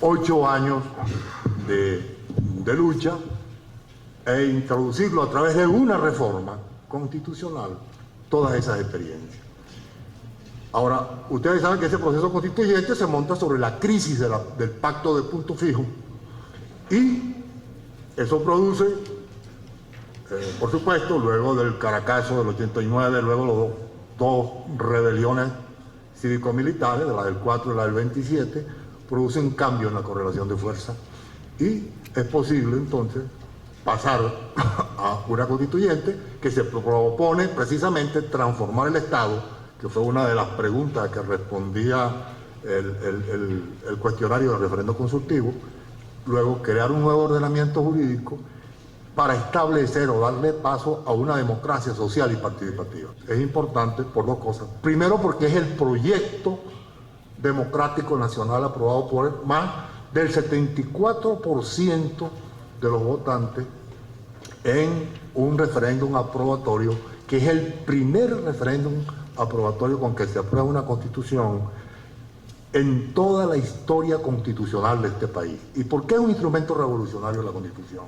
8 años de lucha e introducirlo a través de una reforma constitucional, todas esas experiencias. Ahora, ustedes saben que ese proceso constituyente se monta sobre la crisis del pacto de punto fijo y eso produce, por supuesto, luego del Caracazo del 89, luego los dos rebeliones cívico-militares, de la del 4 y la del 27, produce un cambio en la correlación de fuerza y es posible entonces pasar a una constituyente que se propone precisamente transformar el Estado, que fue una de las preguntas que respondía el cuestionario del referendo consultivo, luego crear un nuevo ordenamiento jurídico para establecer o darle paso a una democracia social y participativa. Es importante por dos cosas. Primero, porque es el proyecto democrático nacional aprobado por más del 74% de los votantes en un referéndum aprobatorio, que es el primer referéndum aprobatorio con que se aprueba una constitución en toda la historia constitucional de este país. ¿Y por qué es un instrumento revolucionario la constitución?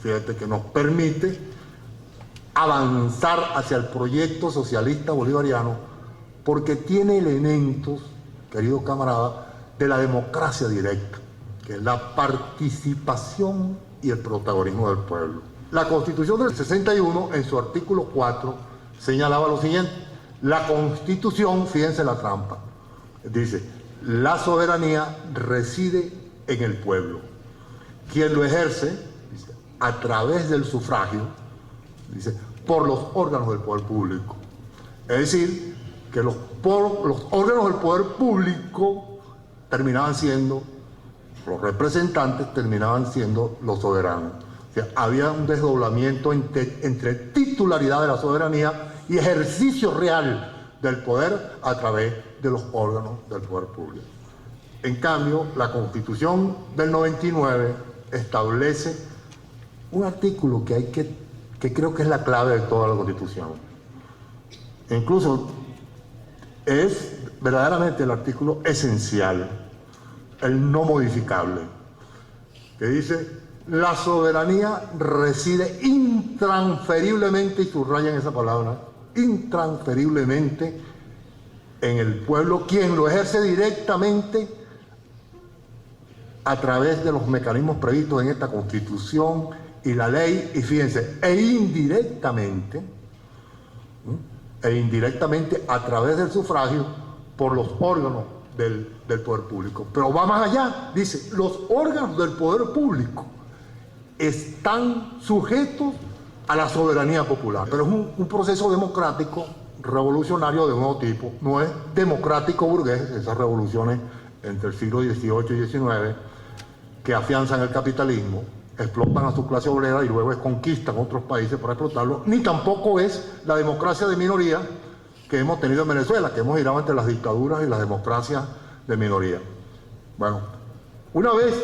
Fíjate que nos permite avanzar hacia el proyecto socialista bolivariano porque tiene elementos, queridos camaradas, de la democracia directa, que es la participación y el protagonismo del pueblo. La Constitución del 61, en su artículo 4, señalaba lo siguiente: la Constitución, fíjense la trampa, dice, la soberanía reside en el pueblo. Quien lo ejerce, dice, a través del sufragio, dice, por los órganos del poder público. Es decir, que los órganos del poder público terminaban siendo, los representantes terminaban siendo los soberanos. O sea, había un desdoblamiento entre titularidad de la soberanía y ejercicio real del poder a través de los órganos del poder público. En cambio, la Constitución del 99 establece un artículo que creo que es la clave de toda la Constitución. Incluso es verdaderamente el artículo esencial, el no modificable, que dice: la soberanía reside intransferiblemente, y subrayan esa palabra, intransferiblemente, en el pueblo, quien lo ejerce directamente a través de los mecanismos previstos en esta Constitución y la ley, y fíjense, e indirectamente a través del sufragio por los órganos del poder público. Pero va más allá, dice, los órganos del poder público están sujetos a la soberanía popular. Pero es un proceso democrático revolucionario de un nuevo tipo. No es democrático burgués, esas revoluciones entre el siglo XVIII y XIX que afianzan el capitalismo, explotan a su clase obrera y luego conquistan otros países para explotarlo, ni tampoco es la democracia de minoría que hemos tenido en Venezuela, que hemos girado entre las dictaduras y las democracias de minoría. Bueno, una vez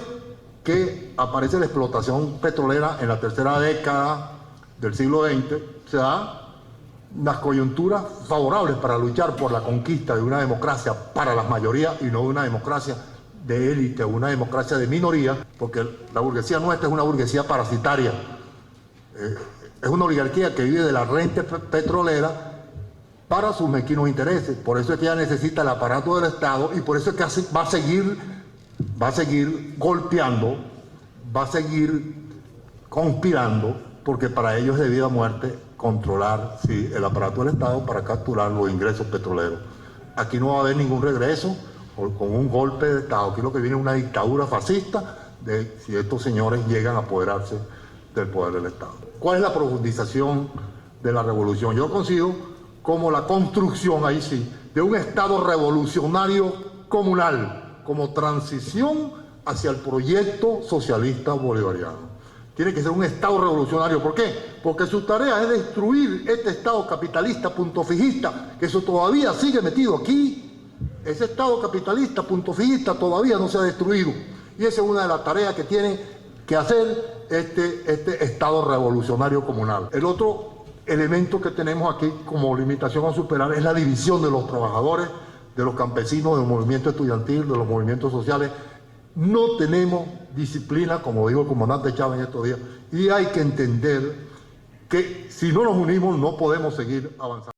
que aparece la explotación petrolera en la tercera década del siglo XX, se da las coyunturas favorables para luchar por la conquista de una democracia para las mayorías y no de una democracia de élite, una democracia de minoría, porque la burguesía nuestra es una burguesía parasitaria, es una oligarquía que vive de la renta petrolera para sus mezquinos intereses. Por eso es que ella necesita el aparato del Estado y por eso es que va a seguir golpeando, va a seguir conspirando, porque para ellos es de vida o muerte controlar, sí, el aparato del Estado para capturar los ingresos petroleros. Aquí no va a haber ningún regreso con un golpe de Estado. Aquí lo que viene es una dictadura fascista si estos señores llegan a apoderarse del poder del Estado. ¿Cuál es la profundización de la revolución? Yo consigo como la construcción, ahí sí, de un Estado revolucionario comunal, como transición hacia el proyecto socialista bolivariano. Tiene que ser un Estado revolucionario. ¿Por qué? Porque su tarea es destruir este Estado capitalista puntofijista, que eso todavía sigue metido aquí. Ese Estado capitalista puntofijista todavía no se ha destruido. Y esa es una de las tareas que tiene que hacer este Estado revolucionario comunal. El otro elemento que tenemos aquí como limitación a superar es la división de los trabajadores, de los campesinos, del movimiento estudiantil, de los movimientos sociales, no tenemos disciplina, como dijo el comandante Chávez en estos días, y hay que entender que si no nos unimos no podemos seguir avanzando.